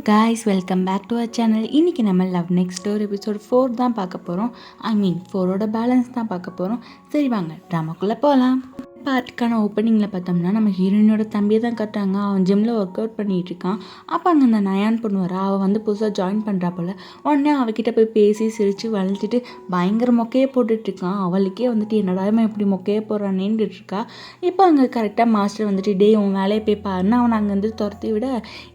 guys, welcome back to our channel. இன்னைக்கு நம்ம love next door episode 4 தான் பார்க்க போகிறோம். ஐ மீன் 4ஓட பேலன்ஸ் தான் பார்க்க போகிறோம். சரி வாங்க ட்ராமாக்குள்ளே போகலாம். பார்ட்டுக்கான ஓப்பனிங்கில் பார்த்தோம்னா நம்ம ஹீரோயினோட தம்பியை தான் கட்டுறாங்க. அவன் ஜிம்மில் ஒர்க் அவுட் பண்ணிகிட்டு இருக்கான். அப்போ அங்கே அந்த நயான் பொண்ணு வரா. அவள் வந்து புதுசாக ஜாயின் பண்ணுறா போல். உடனே அவகிட்ட போய் பேசி சிரித்து வளர்த்துட்டு பயங்கர மொக்கையை போட்டுட்ருக்கான். அவளுக்கே வந்துட்டு என்னடா இவன் இப்படி மொக்கையை போடுறானேன்னு இருக்கா. இப்போ அங்கே கரெக்டாக மாஸ்டர் வந்துட்டு டே உன் வேலையை போய் பாருன்னு அவனை அங்கேருந்து துரத்தி விட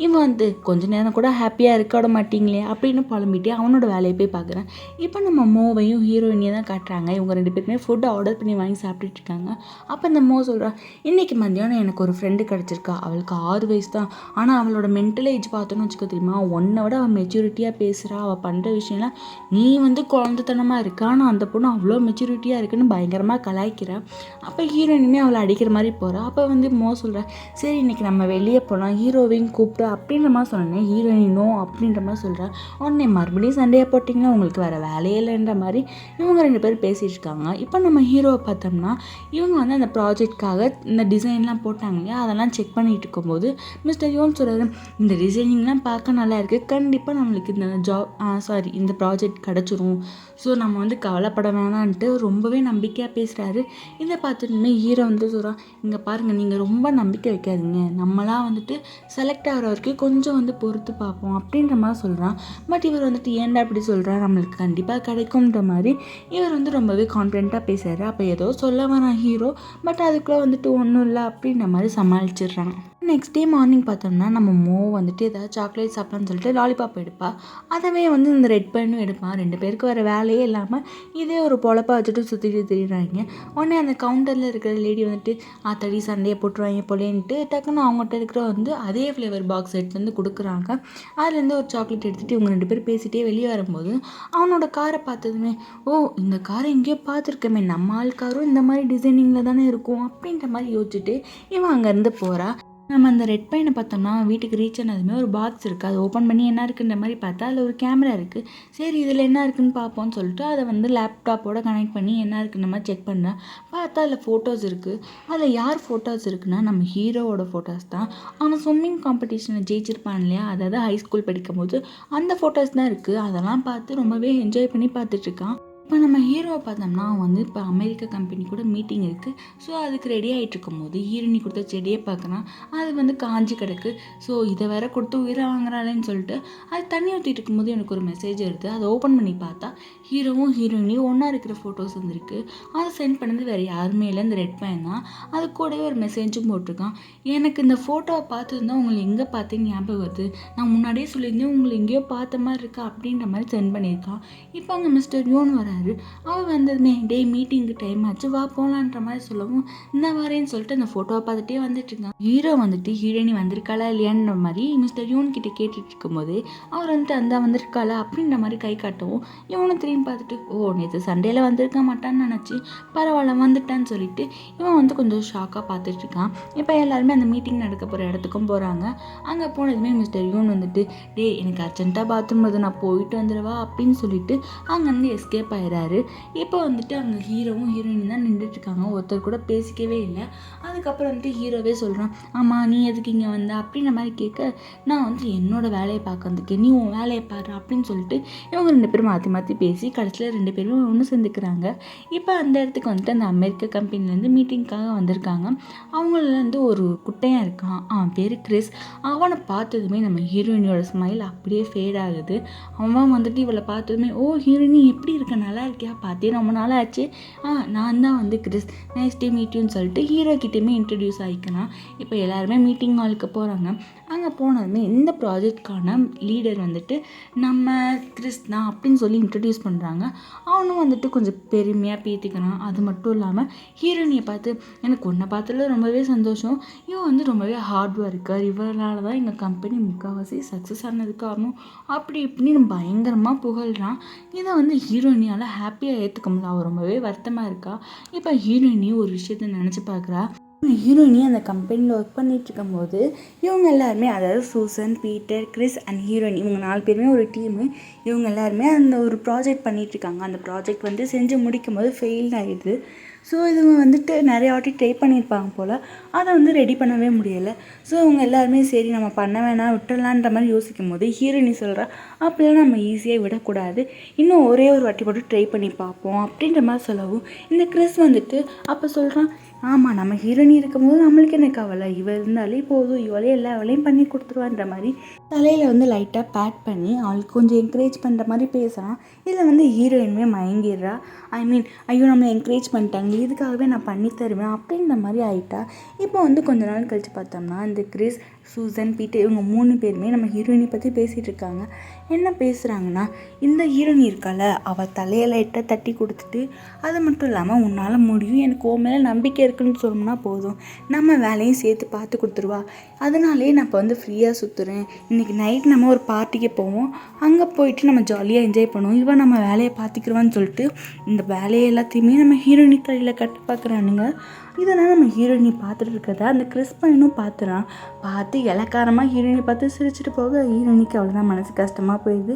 இவன் வந்து கொஞ்ச நேரம் கூட ஹாப்பியாக இருக்க விட மாட்டீங்களே அப்படின்னு புலம்பிட்டு அவனோட வேலையை போய் பார்க்குறான். இப்போ நம்ம மோவையும் ஹீரோயினையும் தான் காட்டுறாங்க. இவங்க 2 பேருமே ஃபுட்டு ஆர்டர் பண்ணி வாங்கி சாப்பிட்டுட்டு இருக்காங்க. அப்போ இந்த மோ சொல்கிறான், இன்றைக்கி மத்தியானம் எனக்கு ஒரு ஃப்ரெண்டு கிடச்சிருக்கா. அவளுக்கு 6 வயசு தான். ஆனால் அவளோட மென்டல் ஏஜ் பார்த்தோன்னு வச்சுக்க தெரியுமா, உன்னை விட அவள் மெச்சூரிட்டியாக பேசுகிறா. அவள் பண்ணுற விஷயம்லாம் நீ வந்து குழந்தைத்தனமாக இருக்கா, ஆனால் அந்த பொண்ணு அவ்வளோ மெச்சூரிட்டியாக இருக்குன்னு பயங்கரமாக கலாய்க்கிறா. அப்போ ஹீரோயினுமே அவளை அடிக்கிற மாதிரி போகிறா. அப்போ வந்து மோ சொல்கிறா, சரி இன்றைக்கி நம்ம வெளியே போகலாம், ஹீரோவையும் கூப்பிட்டு அப்படின்ற மாதிரி சொன்னேன். ஹீரோயினோ அப்படின்ற மாதிரி சொல்கிறா. உடனே மறுபடியும் சண்டையை போட்டிங்கன்னா உங்களுக்கு வேறு வேலையே இல்லைன்ற மாதிரி இவங்க 2 பேரும் பேசிகிட்டு இருக்காங்க. இப்போ நம்ம ஹீரோவை பார்த்தோம்னா இவங்க வந்து அந்த ப்ராஜெக்ட்காக இந்த டிசைன்லாம் போட்டாங்க இல்லையா, அதெல்லாம் செக் பண்ணிகிட்டு இருக்கும்போது மிஸ்டர் யோன் சொல்கிறாரு, இந்த டிசைனிங்லாம் பார்க்க நல்லா இருக்குது, கண்டிப்பாக நம்மளுக்கு இந்த ப்ராஜெக்ட் கிடச்சிரும், ஸோ நம்ம வந்து கவலைப்பட வேணான்ட்டு ரொம்பவே நம்பிக்கையாக பேசுகிறாரு. இதை பார்த்துட்டுமே ஹீரோ வந்து சொல்கிறான், இங்கே பாருங்கள் நீங்கள் ரொம்ப நம்பிக்கை வைக்காதீங்க, நம்மளாம் வந்துட்டு செலக்ட் ஆகிற வரைக்கும் கொஞ்சம் வந்து பொறுத்து பார்ப்போம் அப்படின்ற மாதிரி சொல்கிறான். பட் இவர் வந்துட்டு ஏன்டா அப்படி சொல்கிறார், நம்மளுக்கு கண்டிப்பாக கிடைக்கும்ன்ற மாதிரி இவர் வந்து ரொம்பவே கான்ஃபிடென்ட்டாக பேசுகிறாரு. அப்போ ஏதோ சொல்ல வரான் ஹீரோ, பட் அதுக்குள்ளே வந்துட்டு ஒன்றும் இல்லை அப்படின்ற மாதிரி சமாளிச்சிடுறாங்க. நெக்ஸ்ட் டே மார்னிங் பார்த்தோம்னா நம்ம மோ வந்துட்டு ஏதாவது சாக்லேட் சாப்பிட்லான்னு சொல்லிட்டு லாலிபாப் எடுப்பா. அதவே வந்து இந்த ரெட் பையனும் எடுப்பான். 2 பேருக்கு வேறு வேலையே இல்லாமல் இதே ஒரு பொழப்பா வச்சுட்டு சுற்றிட்டு திரிகிறாங்க. உடனே அந்த கவுண்டரில் இருக்கிற லேடி வந்துட்டு தடி சண்டையை போட்டுருவாங்க போலேன்ட்டு டக்குன்னு அவங்ககிட்ட இருக்கிற வந்து அதே ஃப்ளேவர் பாக்ஸ் எடுத்து வந்து கொடுக்குறாங்க. அதுலேருந்து ஒரு சாக்லேட் எடுத்துகிட்டு இவங்க 2 பேர் பேசிகிட்டே வெளியே வரும்போது அவனோட காரை பார்த்ததுமே, ஓ இந்த காரை எங்கேயோ பார்த்துருக்கமே, நம்ம ஆள் காரும் இந்த மாதிரி டிசைனிங்கில் தானே இருக்கும் அப்படின்ற மாதிரி யோசிச்சுட்டு இவன் அங்கேருந்து போகிறா. நம்ம அந்த ரெட் பையனை பார்த்தோம்னா வீட்டுக்கு ரீச் ஆனதுமே ஒரு பாக்ஸ் இருக்குது. அதை ஓப்பன் பண்ணி என்ன இருக்குன்ற மாதிரி பார்த்தா அதில் ஒரு கேமரா இருக்குது. சரி இதில் என்ன இருக்குதுன்னு பார்ப்போம்னு சொல்லிட்டு அதை வந்து லேப்டாப்போட கனெக்ட் பண்ணி என்ன இருக்குன்ற மாதிரி செக் பண்ணுறேன். பார்த்தா அதில் ஃபோட்டோஸ் இருக்குது. அதில் யார் ஃபோட்டோஸ் இருக்குன்னா நம்ம ஹீரோவோட ஃபோட்டோஸ் தான். அவன் ஸ்விம்மிங் காம்படிஷனை ஜெயிச்சிருப்பான் இல்லையா, அதாவது ஹை ஸ்கூல் படிக்கும் போது அந்த ஃபோட்டோஸ் தான் இருக்குது. அதெல்லாம் பார்த்து ரொம்பவே என்ஜாய் பண்ணி பார்த்துட்ருக்கான். இப்போ நம்ம ஹீரோவை பார்த்தோம்னா அவன் வந்து இப்போ அமெரிக்கா கம்பெனி கூட மீட்டிங் இருக்குது. ஸோ அதுக்கு ரெடி ஆகிட்டு இருக்கும்போது ஹீரோயினி கொடுத்த செடியை பார்க்குறான். அது வந்து காஞ்சி கிடக்கு. ஸோ இதை வேற கொடுத்து உயிரை வாங்குறாளேன்னு சொல்லிட்டு அது தண்ணி ஊற்றிட்டு இருக்கும்போது எனக்கு ஒரு மெசேஜ் வருது. அதை ஓப்பன் பண்ணி பார்த்தா ஹீரோவும் ஹீரோயினியும் ஒன்றா இருக்கிற ஃபோட்டோஸ் வந்துருக்கு. அதை சென்ட் பண்ணது வேறு யாருமே இல்லை, இந்த ரெட் பையன் தான். அது கூடவே ஒரு மெசேஜும் போட்டிருக்கான். எனக்கு இந்த ஃபோட்டோவை பார்த்துருந்தா உங்களை எங்கே பார்த்தேன்னு ஞாபகம் வருது, நான் முன்னாடியே சொல்லியிருந்தேன் உங்களை எங்கேயோ பார்த்த மாதிரி இருக்கா அப்படின்ற மாதிரி சென்ட் பண்ணியிருக்கான். இப்போ அங்கே மிஸ்டர் யோன் வர அவள் வந்ததுமே டே மீட்டிங்கு டைம் ஆச்சு வா போகலான்ற மாதிரி சொல்லவும் இந்த வரேன்னு சொல்லிட்டு அந்த ஃபோட்டோவை பார்த்துட்டே வந்துட்டு இருக்கான். ஹீரோ வந்துட்டு ஹீரோயினி வந்திருக்காளா இல்லையான்ற மாதிரி மிஸ்டர் யூன் கிட்ட கேட்டுட்டு இருக்கும்போது அவர் வந்துட்டு அந்த வந்திருக்காளா அப்படின்ற மாதிரி கை காட்டவும் இவனும் திரும்பி பார்த்துட்டு ஓ நேற்று சண்டேல வந்திருக்க மாட்டான்னு நினச்சி பரவாயில்ல வந்துட்டான்னு சொல்லிட்டு இவன் வந்து கொஞ்சம் ஷாக்காக பார்த்துட்டு இருக்கான். இப்போ எல்லாருமே அந்த மீட்டிங் நடக்க போகிற இடத்துக்கும் போகிறாங்க. அங்கே போனதுமே மிஸ்டர் யூன் வந்துட்டு டே எனக்கு அர்ஜென்ட்டாக பாத்ரூம் வருது நான் போயிட்டு வந்துடுவா அப்படின்னு சொல்லிட்டு அங்கேருந்து எஸ்கேப் ஆயிடுறாரு. இப்போ வந்துட்டு அங்கே ஹீரோவும் ஹீரோயின் தான் நின்றுட்டுருக்காங்க. ஒருத்தர் கூட பேசிக்கவே இல்லை. அதுக்கப்புறம் வந்துட்டு ஹீரோவே சொல்கிறான், ஆமாம் நீ எதுக்கு இங்கே வந்த அப்படின்ற மாதிரி கேட்க, நான் வந்து என்னோட வேலையை பார்க்க வந்துருக்கேன், நீ உன் வேலையை பாரு அப்படின்னு சொல்லிட்டு இவங்க 2 பேரும் மாற்றி மாற்றி பேசி கடைசியில் 2 பேரும் ஒன்று சேர்ந்துக்கிறாங்க. இப்போ அந்த இடத்துக்கு வந்துட்டு அந்த அமெரிக்கா கம்பெனிலேருந்து மீட்டிங்காக வந்திருக்காங்க. அவங்களேருந்து ஒரு குட்டையாக இருக்கான், அவன் பேர் கிறிஸ். அவனை பார்த்ததுமே நம்ம ஹீரோயினியோட ஸ்மைல் அப்படியே ஃபேட் ஆகுது. அவன் வந்துட்டு இவளை பார்த்ததுமே ஓ ஹீரோயினி எப்படி இருக்க நல்லா இருக்கியா, பார்த்தே ரொம்ப நாள் ஆச்சு, நான் தான் வந்து கிறிஸ், நைஸ் டே மீட்டிங்னு சொல்லிட்டு ஹீரோ கிட்டேயுமே இன்ட்ரடியூஸ் ஆகிக்கலாம். இப்போ எல்லாருமே மீட்டிங் ஹாலுக்கு போகிறாங்க. அங்கே போனதுமே இந்த ப்ராஜெக்ட்கான லீடர் வந்துட்டு நம்ம கிறிஸ் தான் அப்படின்னு சொல்லி இன்ட்ரடியூஸ் பண்ணுறாங்க. அவனும் வந்துட்டு கொஞ்சம் பெருமையாக பேத்திக்கிறான். அது மட்டும் இல்லாமல் ஹீரோயினியை பார்த்து எனக்கு ஒன்றை பார்த்ததுல ரொம்பவே சந்தோஷம், இவன் வந்து ரொம்பவே ஹார்ட் ஒர்க்கர், இவரால் தான் எங்கள் கம்பெனி முக்கால்வாசி சக்ஸஸ் ஆனது காரணம் அப்படி இப்படின்னு பயங்கரமாக புகழ்கிறான். இதை வந்து ஹீரோயினியால் ஹாப்பியாக ஏற்றுக்க முடியல. அவள் ரொம்பவே வருத்தமாக இருக்கா. இப்போ ஹீரோயினியும் ஒரு விஷயத்த நினச்சி பார்க்குறா. ஹீரோயினி அந்த கம்பெனியில் ஒர்க் பண்ணிட்டு இருக்கும்போது இவங்க எல்லாருமே, அதாவது Susan, Peter, Chris and heroine, இவங்க 4 பேருமே ஒரு டீமு. இவங்க எல்லாருமே அந்த ஒரு ப்ராஜெக்ட் பண்ணிகிட்ருக்காங்க. அந்த ப்ராஜெக்ட் வந்து செஞ்சு முடிக்கும் போது ஃபெயில் ஆகிடுது. ஸோ இதுங்க வந்துட்டு நிறைய வாட்டி ட்ரை பண்ணியிருப்பாங்க போல், அதை வந்து ரெடி பண்ணவே முடியலை. ஸோ அவங்க எல்லாருமே சரி நம்ம பண்ண வேணாம் விட்டுடலான்ற மாதிரி யோசிக்கும் போது ஹீரோயினி சொல்கிறா, அப்படிலாம் நம்ம ஈஸியாக விடக்கூடாது, இன்னும் ஒரே ஒரு வாட்டி மட்டும் ட்ரை பண்ணி பார்ப்போம் அப்படின்ற மாதிரி சொல்லவும் இந்த கிறிஸ் வந்துட்டு அப்போ சொல்கிறான், ஆமாம் நம்ம ஹீரோயினி இருக்கும்போது நம்மளுக்கு என்ன கவலை, இவள் இருந்தாலே போதும், இவளே எல்லா வேலையும் பண்ணி கொடுத்துருவான்ற மாதிரி தலையில் வந்து லைட்டாக பேட் பண்ணி அவளுக்கு கொஞ்சம் என்கரேஜ் பண்ணுற மாதிரி பேசுகிறான். இதில் வந்து ஹீரோயினுமே மயங்கிடுறா. ஐயோ நம்மளை என்கரேஜ் பண்ணிட்டாங்க, இதுக்காகவே நான் பண்ணி தருவேன் அப்படின்ற மாதிரி ஆகிட்டா. இப்போ வந்து கொஞ்ச நாள் கழித்து பார்த்தோம்னா இந்த கிறிஸ், சூசன், பீட்டர் இவங்க 3 பேருமே நம்ம ஹீரோயினை பற்றி பேசிகிட்டு இருக்காங்க. என்ன பேசுகிறாங்கன்னா, இந்த ஹீரோயினி இருக்கால அவள் தலையை லைட்டாக தட்டி கொடுத்துட்டு, அது மட்டும் இல்லாமல் உன்னால் முடியும், எனக்கு உன் மேலே நம்பிக்கை இருக்குன்னு சொன்னோம்னா போதும், நம்ம வேலையும் சேர்த்து பார்த்து கொடுத்துருவா, அதனாலே நான் இப்போ வந்து ஃப்ரீயாக சுற்றுறேன், இன்றைக்கி நைட் நம்ம ஒரு பார்ட்டிக்கு போவோம், அங்கே போயிட்டு நம்ம ஜாலியாக என்ஜாய் பண்ணுவோம், இவன் நம்ம வேலையை பார்த்துக்கிடுவான்னு சொல்லிட்டு இந்த வேலையை எல்லாத்தையுமே நம்ம ஹீரோயினி தலையில் கட்டி பார்க்குறானுங்க. இதெல்லாம் நம்ம ஹீரோயினி பார்த்துட்டு இருக்கிறத அந்த கிறிஸ் பையனும் பார்த்துறான். பார்த்து இலக்காரமாக ஹீரோயினை பார்த்து சிரிச்சுட்டு போக ஹீரோயினிக்கு அவ்வளோதான் மனசு கஷ்டமாக போயிடுது.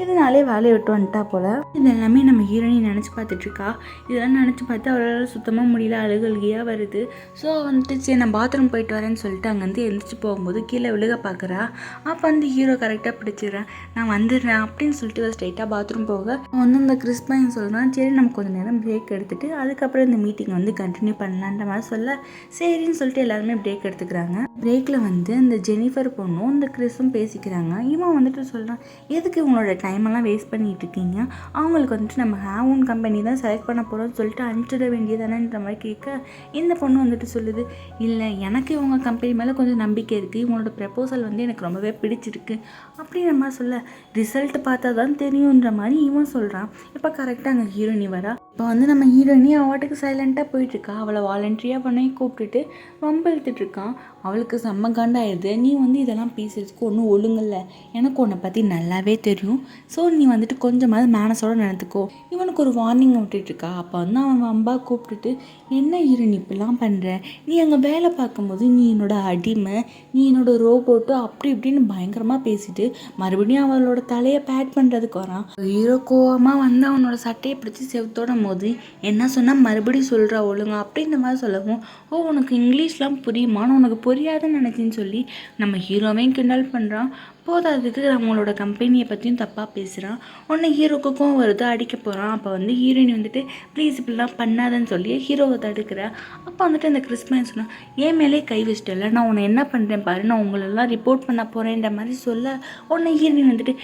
இதனாலே வேலையை விட்டு வந்துட்டா போல். இது எல்லாமே நம்ம ஹீரோயினி நினச்சி பார்த்துட்ருக்கா. இதெல்லாம் நினச்சி பார்த்து அவளால் சுத்தமாக முடியல, அழுகழுகையாக வருது. ஸோ வந்துட்டு சரி நான் பாத்ரூம் போயிட்டு வரேன்னு சொல்லிட்டு அங்கேருந்து எழுந்திரிச்சு போகும்போது கீழே விழுக பார்க்குறா. அப்போ வந்து ஹீரோ கரெக்டாக பிடிச்சிடுறேன், நான் வந்துடுறேன் அப்படின்னு சொல்லிட்டு ஸ்ட்ரைட்டாக பாத்ரூம் போக வந்து இந்த கிறிஸ் பையன் சொல்கிறான், சரி நம்ம கொஞ்சம் நேரம் பிரேக் எடுத்துகிட்டு அதுக்கப்புறம் இந்த மீட்டிங் வந்து கண்டினியூ பண்ணலான்ற மாதிரி சொல்ல சரின்னு சொல்லிட்டு எல்லாருமே பிரேக் எடுத்துக்கிறாங்க. பிரேக்கில் வந்து இந்த ஜெனிஃபர் பொண்ணும் இந்த கிறிஸும் பேசிக்கிறாங்க. இவன் வந்துட்டு சொல்கிறான், எதுக்கு உங்களோட டைமெல்லாம் வேஸ்ட் பண்ணிகிட்டு இருக்கீங்க, அவங்களுக்கு வந்துட்டு நம்ம ஹேவன் கம்பெனி தான் செலக்ட் பண்ண போகிறோம்னு சொல்லிட்டு அனுப்பிச்சிட வேண்டியதானன்ற மாதிரி கேட்க இந்த பொண்ணு வந்துட்டு சொல்லுது, இல்லை எனக்கு இவங்க கம்பெனி மேலே கொஞ்சம் நம்பிக்கை இருக்குது, இவங்களோட ப்ரப்போசல் வந்து எனக்கு ரொம்பவே பிடிச்சிருக்கு அப்படின்ற மாதிரி சொல்ல ரிசல்ட் பார்த்தா தான் தெரியுன்ற மாதிரி இவன் சொல்கிறான். இப்போ கரெக்டாக அங்கே ஹீரோயினி வரா. இப்போ வந்து நம்ம ஹீரோயினி அவாட்டுக்கு சைலண்ட்டாக போயிட்டுருக்கா. அவளை வாலண்டரியாக பண்ணி கூப்பிட்டுட்டு வம்பிழுத்துட்ருக்கான். அவளுக்கு செம்ம காண்டாயிடுது. நீ வந்து இதெல்லாம் பேசுறதுக்கு ஒன்றும் ஒழுங்கில்ல, எனக்கு உன்னை பற்றி நல்லாவே தெரியும், ஸோ நீ வந்துட்டு கொஞ்சமாவது மேனஸோடு நடந்துக்கோ. இவனுக்கு ஒரு வார்னிங் விட்டுட்ருக்கா. அப்போ வந்து அவன் வம்பா கூப்பிட்டுட்டு, என்ன ஹீரோயினி இப்படிலாம் பண்ணுற, நீ அங்கே வேலை பார்க்கும்போது நீ என்னோட அடிமை, நீ என்னோட ரோபோட்டு அப்படி இப்படின்னு பயங்கரமாக பேசிட்டு மறுபடியும் அவளோட தலையை பேட் பண்ணுறதுக்கு வரான். ஹீரோ கோவமாக வந்து அவனோட சட்டையை பிடிச்சி செவுத்தோடும் போது என்ன சொன்னால் மறுபடியும் சொல்கிறா ஒழுங்கா அப்படின்ற மாதிரி சொல்லவும், ஓ உனக்கு இங்கிலீஷ்லாம் புரியுமான்னு உனக்கு புரியாதுன்னு நினச்சின்னு சொல்லி நம்ம ஹீரோவையும் கிண்டல் பண்ணுறான். போதாதுக்கு நம்மளோட கம்பெனியை பற்றியும் தப்பாக பேசுகிறான். உடனே ஹீரோக்கும் வருது, அடிக்க போகிறான். அப்போ வந்து ஹீரோயின் வந்துட்டு ப்ளீஸ் இப்படிலாம் பண்ணாதன்னு சொல்லி ஹீரோவை தடுக்கிறேன். அப்போ வந்துட்டு அந்த கிறிஸ்மஸ் சொன்னால், என் மேலே கை வச்சிட்டல, நான் உன்னை என்ன பண்ணுறேன் பாரு, நான் உங்களெல்லாம் ரிப்போர்ட் பண்ண போகிறேன்ற மாதிரி சொல்ல உடனே ஹீரோயின் வந்துட்டு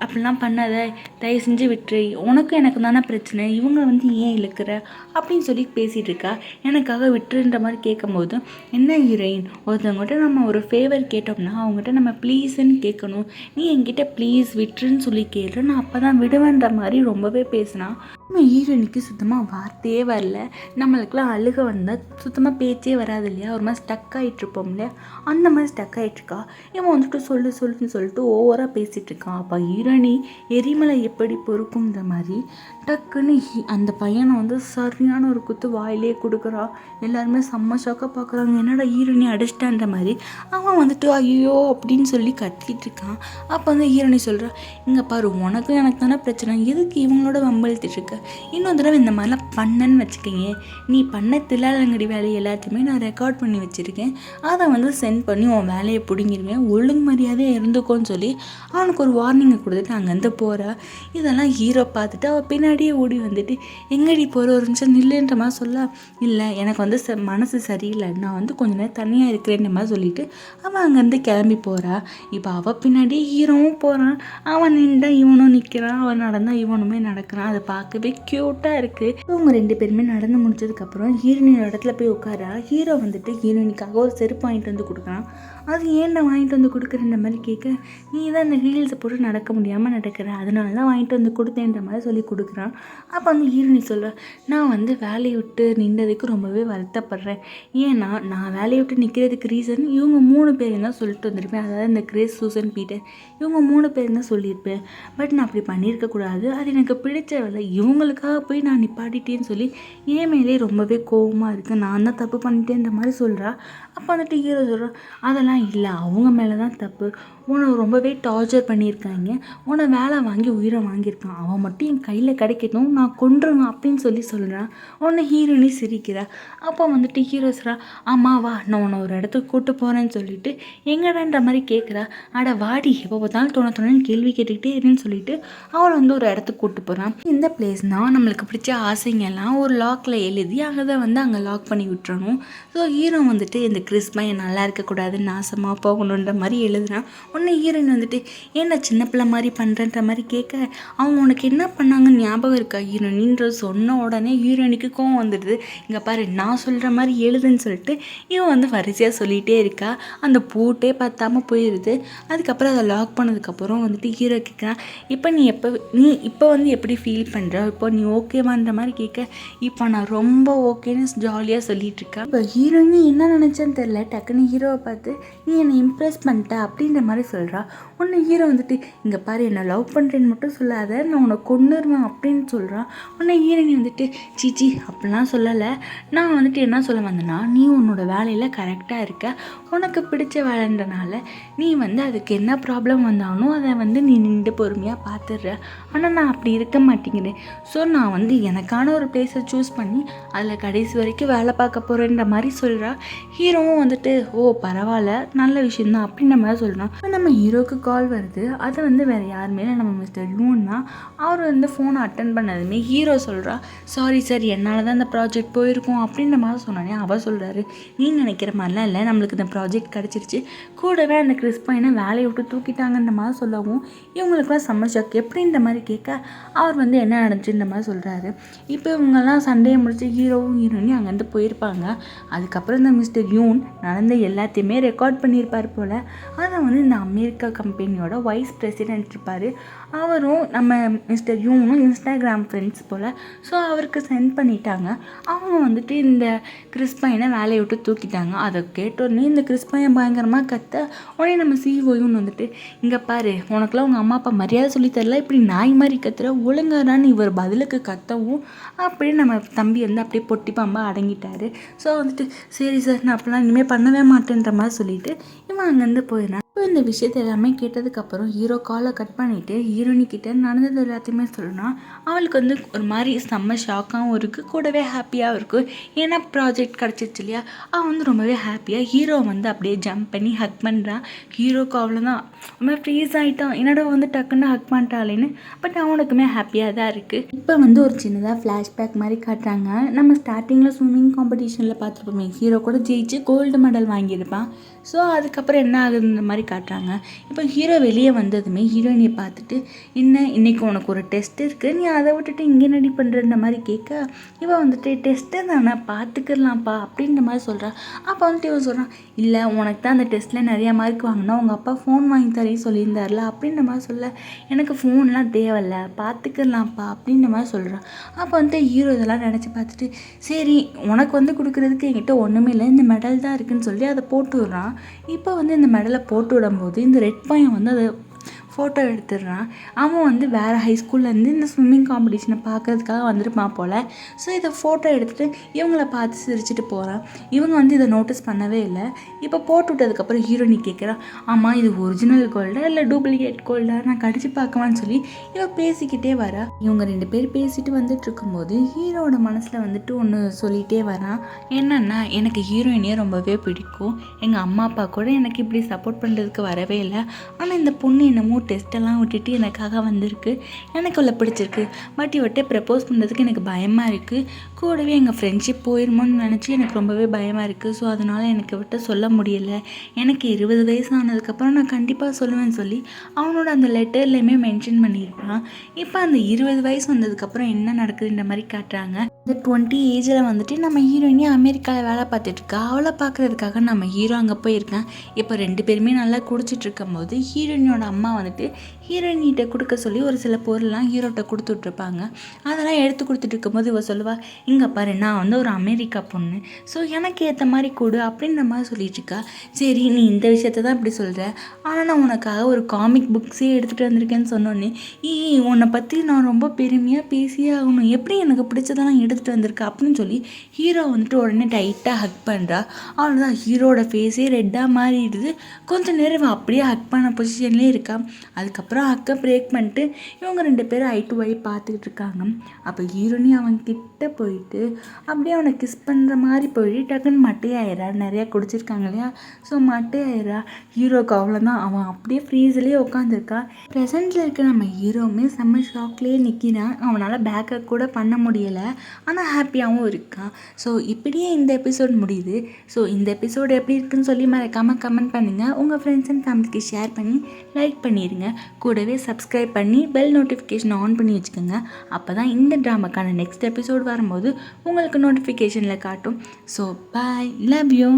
அப்படிலாம் பண்ணாத, தயவு செஞ்சு விட்டுரு, உனக்கும் எனக்கு தானே பிரச்சனை, இவங்க வந்து ஏன் இழுக்கிற அப்படின்னு சொல்லி பேசிகிட்டு இருக்கா. எனக்காக விட்டுருன்ற மாதிரி கேட்கும்போது, என்ன ஹீரோயின், ஒருத்தவங்ககிட்ட நம்ம ஒரு ஃபேவர் கேட்டோம்னா அவங்ககிட்ட நம்ம ப்ளீஸ்ன்னு கேட்கணும், நீ என்கிட்ட ப்ளீஸ் விட்டுருன்னு சொல்லி கேளு, நான் அப்போ தான் விடுவேன்ற மாதிரி ரொம்பவே பேசினான். நம்ம ஹீரோயினுக்கு சுத்தமாக வார்த்தையே வரல. நம்மளுக்குலாம் அழுக வந்தால் சுத்தமாக பேச்சே வராது இல்லையா, ஒரு மாதிரி ஸ்டக் ஆகிட்ருப்போம் இல்லையா, அந்த மாதிரி ஸ்டக் ஆகிட்ருக்கா. இவன் வந்துட்டு சொல்லுன்னு சொல்லிட்டு ஓவராக பேசிகிட்டு இருக்கான். அப்போ ஹீரோயினி எரிமலை எப்படி பொறுக்குங்கிற மாதிரி டக்குன்னு அந்த பையனை வந்து சரியான ஒரு குத்து வாயிலே கொடுக்குறா. எல்லாருமே செம்ம ஷாக்காக பார்க்குறாங்க, என்னடா ஹீரோயினி அடிச்சிட்டான்ற மாதிரி. அவன் வந்துட்டு ஐயோ அப்படின்னு சொல்லி கத்திட்டு இருக்கான். அப்போ வந்து ஹீரோயினி சொல்கிறா, இங்கே பாரு உனக்கும் எனக்கு தானே பிரச்சனை, எதுக்கு இவங்களோட வம்பழுத்திட்டு இருக்க, இன்னொரு தடவை இந்த மாதிரிலாம் பண்ணன்னு வச்சுக்கோங்க, நீ பண்ண தில்லாலங்கடி வேலையை எல்லாத்தையுமே நான் ரெக்கார்ட் பண்ணி வச்சுருக்கேன், அதை வந்து சென்ட் பண்ணி உன் வேலையை பிடிங்கிருவேன், ஒழுங்கு மரியாதையாக இருந்துக்கோன்னு சொல்லி அவனுக்கு ஒரு வார்னிங்கை கொடுத்துட்டு அங்கேருந்து போகிறா. இதெல்லாம் ஹீரோ பார்த்துட்டு அவள் பின்னாடியே ஓடி வந்துட்டு, எங்கடி போகிற, ஒரு நிமிஷம் நில்லுன்ற மாதிரி சொல்ல, இல்லை எனக்கு வந்து மனசு சரியில்லை, நான் வந்து கொஞ்ச நேரம் தனியாக இருக்கிறேன்ற மாதிரி சொல்லிட்டு அவன் அங்கேருந்து கிளம்பி போகிறா. இப்போ அவள் பின்னாடியே ஹீரோவும் போகிறான். அவன் நின்றா இவனும் நிற்கிறான், அவன் நடந்தால் இவனுமே நடக்கிறான். அதை பார்க்கவே க்யூட்டாக இருக்குது. இவங்க 2 பேருமே நடந்து முடிச்சதுக்கப்புறம் ஹீரோயினோட இடத்துல போய் உட்காரா. ஹீரோ வந்துட்டு ஹீரோயினுக்காக ஒரு செருப்பு வாங்கிட்டு வந்து கொடுக்குறான். அது ஏன்டா வாங்கிட்டு வந்து கொடுக்குறேன்ற மாதிரி கேட்க, நீ தான் இந்த ஹீல்ஸை போட்டு நடக்க முடியாமல் நடக்கிற, அதனால தான் வாங்கிட்டு வந்து கொடுத்தேன்ற மாதிரி சொல்லி கொடுக்குறான். அப்போ வந்து ஹீரோயினி சொல்ல, நான் வந்து வேலையை விட்டு நின்றதுக்கு ரொம்பவே வருத்தப்படுறேன், ஏன்னா நான் வேலையை விட்டு நிற்கிறதுக்கு ரீசன் இவங்க 3 பேரும் தான் சொல்லிட்டு வந்திருப்பேன், அதாவது இந்த கிறிஸ், சூசன், பீட்டர் இவங்க 3 பேரும் தான் சொல்லியிருப்பேன். பட் நான் அப்படி பண்ணியிருக்கக்கூடாது, அது எனக்கு பிடிச்ச வேலை, இவங்களுக்காக போய் நான் நிப்பாட்டிட்டேன்னு சொல்லி என் மேலே ரொம்பவே கோபமாக இருக்குது, நான் தான் தப்பு பண்ணிட்டேன்ற மாதிரி சொல்கிறா. அப்போ வந்துட்டு ஹீரோ சொல்கிறான், அதெல்லாம் இல்லை, அவங்க மேலே தான் தப்பு, உன்னை ரொம்பவே டார்ச்சர் பண்ணியிருக்காங்க, உன்னை வேலை வாங்கி உயிரை வாங்கியிருக்கான், அவன் மட்டும் என் கையில் கிடைக்கட்டும் நான் கொன்றுவேன் அப்படின்னு சொல்கிறான். உன்னை ஹீரோயினி சிரிக்கிறா. அப்போ வந்துட்டு ஹீரோ சொல்கிறா, ஆமாவா நான் உன்னை ஒரு இடத்துக்கு கூட்டு போகிறேன்னு சொல்லிட்டு எங்கடான்ற மாதிரி கேட்குறா. அட வாடி எப்போ பார்த்தாலும் தோணன்னு கேள்வி கேட்டுக்கிட்டே இருன்னு சொல்லிட்டு அவளை வந்து ஒரு இடத்துக்கு கூட்டு போகிறான். இந்த பிளேஸ்னால் நம்மளுக்கு பிடிச்ச ஆசைங்கெல்லாம் ஒரு லாக்கில் எழுதி அதை வந்து அங்கே லாக் பண்ணி விட்டுறணும். ஸோ ஹீரோ வந்துட்டு இந்த கிறிஸ்மா என் நல்லா இருக்கக்கூடாது நாசமாக போகணுன்ற மாதிரி எழுதுறான். உடனே ஹீரோயின் வந்துட்டு ஏன்னா சின்ன பிள்ளை மாதிரி பண்ணுறன்ற மாதிரி கேட்க, அவங்க உனக்கு என்ன பண்ணாங்கன்னு ஞாபகம் இருக்கா ஹீரோயின்ற சொன்ன உடனே ஹீரோயினுக்கு கோவம் வந்துடுது. இங்கே பாரு நான் சொல்கிற மாதிரி எழுதுன்னு சொல்லிட்டு இவன் வந்து வரிசையாக சொல்லிகிட்டே இருக்கா. அந்த பூட்டே பார்த்தாம போயிடுது. அதுக்கப்புறம் அதை லாக் பண்ணதுக்கப்புறம் வந்துட்டு ஹீரோ கேட்குறான், நீ இப்போ வந்து எப்படி ஃபீல் பண்ணுற, இப்போ நீ ஓகேவான்ற மாதிரி கேட்க, இப்போ நான் ரொம்ப ஓகேன்னு ஜாலியாக சொல்லிட்டு இருக்கேன். இப்போ ஹீரோயினி என்ன நினச்சேன்னு தெரில, டக்குன்னு ஹீரோவை பார்த்து நீ என்னை இம்ப்ரெஸ் பண்ணிட்ட அப்படின்ற மாதிரி சொல்கிறா. உன்னை ஹீரோ வந்துட்டு இங்கே பாரு என்னை லவ் பண்ணுறேன்னு மட்டும் சொல்லாத, நான் உன்னை கொன்னுருவேன் அப்படின்னு சொல்கிறான். உன்னை ஹீரோயினி வந்துட்டு சீச்சி அப்படிலாம் சொல்லலை, நான் வந்துட்டு என்ன சொல்ல வந்தேன்னா நீ உன்னோட வேலையில் கரெக்டாக இருக்க, உனக்கு பிடிச்ச வேலைன்றனால நீ வந்து அதுக்கு என்ன ப்ராப்ளம் வந்தாலும் அதை வந்து நீ நின்று பொறுமையாக பார்த்துடுற, ஆனால் நான் அப்படி இருக்க மாட்டேங்கிறேன். ஸோ நான் வந்து எனக்கான ஒரு பிளேஸை சூஸ் பண்ணி அதில் கடைசி வரைக்கும் வேலை பார்க்க போகிறேன்ற மாதிரி சொல்கிறா. ஹீரோவும் வந்துட்டு ஓ பரவாயில்ல நல்ல விஷயந்தான் அப்படின்ற மாதிரி சொல்கிறான். இப்போ நம்ம ஹீரோவுக்கு கால் வருது. அதை வந்து வேறு யாருமே நம்ம மிஸ்டர் யூன் தான். அவர் வந்து ஃபோனை அட்டன் பண்ணதுமே ஹீரோ சொல்கிறா, சாரி சார் என்னால் தான் இந்த ப்ராஜெக்ட் போயிருக்கோம் அப்படின்ற மாதிரி சொன்னானே. அவர் சொல்கிறாரு, நீ நினைக்கிற மாதிரிலாம் இல்லை, நம்மளுக்கு இந்த ப்ராஜெக்ட் கிடச்சிருச்சு, கூடவே அந்த கிறிஸ் பையனை வேலையை விட்டு தூக்கிட்டாங்கன்ற மாதிரி சொல்லவும் இவங்களுக்குலாம் செம்ம ஷாக். எப்படின்ற மாதிரி கேட்க அவர் வந்து என்ன நடந்துச்சுன்ற மாதிரி சொல்கிறாரு. இப்போ இவங்கெல்லாம் சண்டையை முடிச்சு ஹீரோவும் ஹீரோயினும் அங்கேருந்து போயிருப்பாங்க. அதுக்கப்புறம் இந்த மிஸ்டர் யூன் நடந்த எல்லாத்தையுமே ரெக்கார்ட் பண்ணியிருப்பார் போல். அதை வந்து இந்த அமெரிக்கா கம்பெனியோட வைஸ் பிரசிடென்ட் இருப்பார். அவரும் நம்ம மிஸ்டர் யூனும் இன்ஸ்டாகிராம் ஃப்ரெண்ட்ஸ் போல். ஸோ அவருக்கு சென்ட் பண்ணிட்டாங்க. அவங்க வந்துட்டு இந்த கிறிஸ் பையனை வேலையை விட்டு தூக்கிட்டாங்க. அதை கேட்டோடனே இந்த கிறிஸ் பையன் பயங்கரமாக கத்த, உடனே நம்ம சிஓயும் வந்துட்டு இங்கே பாரு உனக்குலாம் உங்கள் அம்மா அப்பா மரியாதை சொல்லி தரல, இப்படி நாய் மாதிரி கத்துற, ஒழுங்காரான்னு இவர் பதிலுக்கு கத்தவும் அப்படியே நம்ம தம்பி வந்து அப்படியே பொட்டி பாம்பா அடங்கிட்டாரு. ஸோ வந்துட்டு சரி சார் நான் அப்படிலாம் இனிமேல் பண்ணவே மாட்டேன்ற மாதிரி சொல்லிட்டு இவன் அங்கேருந்து போயிடறான். இப்போ இந்த விஷயத்தை எல்லாமே கேட்டதுக்கப்புறம் ஹீரோ காலை கட் பண்ணிவிட்டு ஹீரோனிக்கிட்ட நடந்தது எல்லாத்தையுமே சொல்லணும். அவளுக்கு வந்து ஒரு மாதிரி செம்ம ஷாக்காகவும் இருக்குது, கூடவே ஹாப்பியாகவும் இருக்குது. ஏன்னா ப்ராஜெக்ட் கிடச்சிருச்சு இல்லையா. அவன் வந்து ரொம்பவே ஹாப்பியாக ஹீரோ வந்து அப்படியே ஜம்ப் பண்ணி ஹக் பண்ணுறான். ஹீரோக்கு அவ்வளோதான் ரொம்ப ஃப்ரீஸ் ஆகிட்டான், என்னடா வந்து டக்குன்னு ஹக் பண்ணிட்டாலேன்னு. பட் அவனுக்குமே ஹாப்பியாக தான் இருக்குது. இப்போ வந்து ஒரு சின்னதாக ஃப்ளாஷ்பேக் மாதிரி காட்டுறாங்க. நம்ம ஸ்டார்டிங்கில் ஸ்விம்மிங் காம்படிஷனில் பார்த்துருப்போமே, ஹீரோ கூட ஜெயிச்சு கோல்டு மெடல் வாங்கியிருப்பான். ஸோ அதுக்கப்புறம் என்ன ஆகுதுன்ற மாதிரி காட்டுறாங்க. இப்போ ஹீரோ வெளியே வந்ததுமே ஹீரோயினியை பார்த்துட்டு என்ன இன்றைக்கி உனக்கு ஒரு டெஸ்ட் இருக்குது, நீ அதை விட்டுட்டு இங்கே நடி பண்ணுறன்ற மாதிரி கேட்க, இவன் வந்துட்டு டெஸ்ட்டு தானே பார்த்துக்கலாம்ப்பா அப்படின்ற மாதிரி சொல்கிறான். அப்போ வந்துட்டு இவன் சொல்கிறான், இல்லை உனக்கு தான் அந்த டெஸ்ட்டில் நிறையா மார்க் வாங்கினா உங்கள் அப்பா ஃபோன் வாங்கி தரேன்னு சொல்லியிருந்தார்ல அப்படின்ற மாதிரி சொல்ல, எனக்கு ஃபோன்லாம் தேவையில்ல பார்த்துக்கலாம்ப்பா அப்படின்ற மாதிரி சொல்கிறான். அப்போ வந்துட்டு ஹீரோ இதெல்லாம் நினச்சி பார்த்துட்டு சரி உனக்கு வந்து கொடுக்குறதுக்கு என்கிட்ட ஒன்றுமே இல்லை, இந்த மெடல் தான் இருக்குதுன்னு சொல்லி அதை போட்டு விட்றான். இப்போ வந்து இந்த மெடலை போட்டு விடும்போது இந்த ரெட் பையன் வந்து அதை ஃபோட்டோ எடுத்துடுறான். அவன் வந்து வேறு ஹைஸ்கூல்லேருந்து இந்த ஸ்விம்மிங் காம்படிஷனை பார்க்கறதுக்காக வந்துருப்பான் போல். ஸோ இதை ஃபோட்டோ எடுத்துகிட்டு இவங்கள பார்த்து சிரிச்சுட்டு போகிறான். இவங்க வந்து இதை நோட்டீஸ் பண்ணவே இல்லை. இப்போ போட்டு விட்டதுக்கப்புறம் ஹீரோனி கேட்குறான், ஆமாம் இது ஒரிஜினல் கோல்டா இல்லை டூப்ளிகேட் கோல்டா, நான் கடிச்சு பார்க்கவான்னு சொல்லி இவன் பேசிக்கிட்டே வரா. இவங்க ரெண்டு பேர் பேசிட்டு வந்துட்டு இருக்கும்போது ஹீரோட மனசில் வந்துட்டு ஒன்று சொல்லிகிட்டே வரான். என்னன்னா எனக்கு ஹீரோயினே ரொம்பவே பிடிக்கும், எங்கள் அம்மா அப்பா கூட எனக்கு இப்படி சப்போர்ட் பண்ணுறதுக்கு வரவே இல்லை, ஆனால் இந்த பொண்ணு என்னமோ டெஸ்ட்டெல்லாம் விட்டுட்டு எனக்காக வந்திருக்கு, எனக்கு உள்ள பிடிச்சிருக்கு, பட் இவர்கிட்ட ப்ரப்போஸ் பண்ணுறதுக்கு எனக்கு பயமாக இருக்குது, கூடவே எங்கள் ஃப்ரெண்ட்ஷிப் போயிருமோன்னு நினச்சி எனக்கு ரொம்பவே பயமாக இருக்குது. ஸோ அதனால் எனக்கு விட்டு சொல்ல முடியலை, எனக்கு 20 வயசு ஆனதுக்கப்புறம் நான் கண்டிப்பாக சொல்லுவேன்னு சொல்லி அவனோட அந்த லெட்டர்லேயுமே மென்ஷன் பண்ணியிருப்பான். இப்போ அந்த 20 வயசு வந்ததுக்கப்புறம் என்ன நடக்குதுன்ற மாதிரி காட்டுறாங்க. இந்த 20 ஏஜில் வந்துட்டு நம்ம ஹீரோயினி அமெரிக்காவில் வேலை பார்த்துட்ருக்கா. அவளை பார்க்குறதுக்காக நம்ம ஹீரோ அங்கே போயிருக்கேன். இப்போ ரெண்டு பேருமே நல்லா குடிச்சிட்டு இருக்கும் போது ஹீரோயினோட அம்மா வந்துட்டு வந்துட்டு ஹீரோயினிகிட்ட கொடுக்க சொல்லி ஒரு சில பொருள்லாம் ஹீரோட்ட கொடுத்துட்ருப்பாங்க. அதெல்லாம் எடுத்து கொடுத்துட்டு இருக்கும்போது இவ சொல்லுவா, இங்கே பாரு நான் வந்து ஒரு அமெரிக்கா பொண்ணு, ஸோ எனக்கு ஏற்ற மாதிரி கொடு அப்படின்ற மாதிரி சொல்லிட்டுருக்கா. சரி நீ இந்த விஷயத்த தான் இப்படி சொல்கிற, ஆனால் நான் உனக்காக ஒரு காமிக் புக்ஸே எடுத்துகிட்டு வந்திருக்கேன்னு சொன்னோன்னே, உன்னை பற்றி நான் ரொம்ப பெருமையாக பேசியே ஆகணும், எப்படி எனக்கு பிடிச்சதெல்லாம் எடுத்துகிட்டு வந்திருக்கா அப்படின்னு சொல்லி ஹீரோ வந்துட்டு உடனே டைட்டாக ஹக் பண்ணுறா. அவ்வளோதான், ஹீரோட ஃபேஸே ரெட்டாக மாறிடுது. கொஞ்சம் நேரம் அப்படியே ஹக் பண்ண பொசிஷன்லேயே இருக்கா. அதுக்கப்புறம் ஹக்கை பிரேக் பண்ணிட்டு இவங்க 2 பேரும் ஐ டு ஐ பார்த்துக்கிட்டு இருக்காங்க. அப்போ ஹீரோனி அவன் கிட்ட போயிட்டு அப்படியே அவனை கிஸ் பண்ணுற மாதிரி போயிட்டு டக்குன்னு மட்டையாயிரா. நிறையா குடிச்சிருக்காங்க இல்லையா, ஸோ மட்டையாயிரா. ஹீரோக்கு அவ்வளோதான், அவன் அப்படியே ஃப்ரீஸ்லேயே உட்காந்துருக்கான். ப்ரெசென்ட்டில் இருக்க நம்ம ஹீரோவுமே செம்ம ஷாக்லேயே நிற்கிறான். அவனால் பேக்கப் கூட பண்ண முடியலை, ஆனால் ஹாப்பியாகவும் இருக்கான். ஸோ இப்படியே இந்த எபிசோட் முடியுது. ஸோ இந்த எபிசோடு எப்படி இருக்குன்னு சொல்லி மறக்காமல் கமெண்ட் பண்ணுங்கள். உங்கள் ஃப்ரெண்ட்ஸ் அண்ட் ஃபேமிலிக்கு ஷேர் பண்ணி லைக் பண்ணிடுங்க. கூடவே சப்ஸ்கிரைப் பண்ணி பெல் நோட்டிஃபிகேஷன் ஆன் பண்ணி வச்சுக்கோங்க. அப்போ தான் இந்த ட்ராமாக்கான நெக்ஸ்ட் எபிசோட் வரும்போது உங்களுக்கு நோட்டிஃபிகேஷனில் காட்டும். So bye, love you.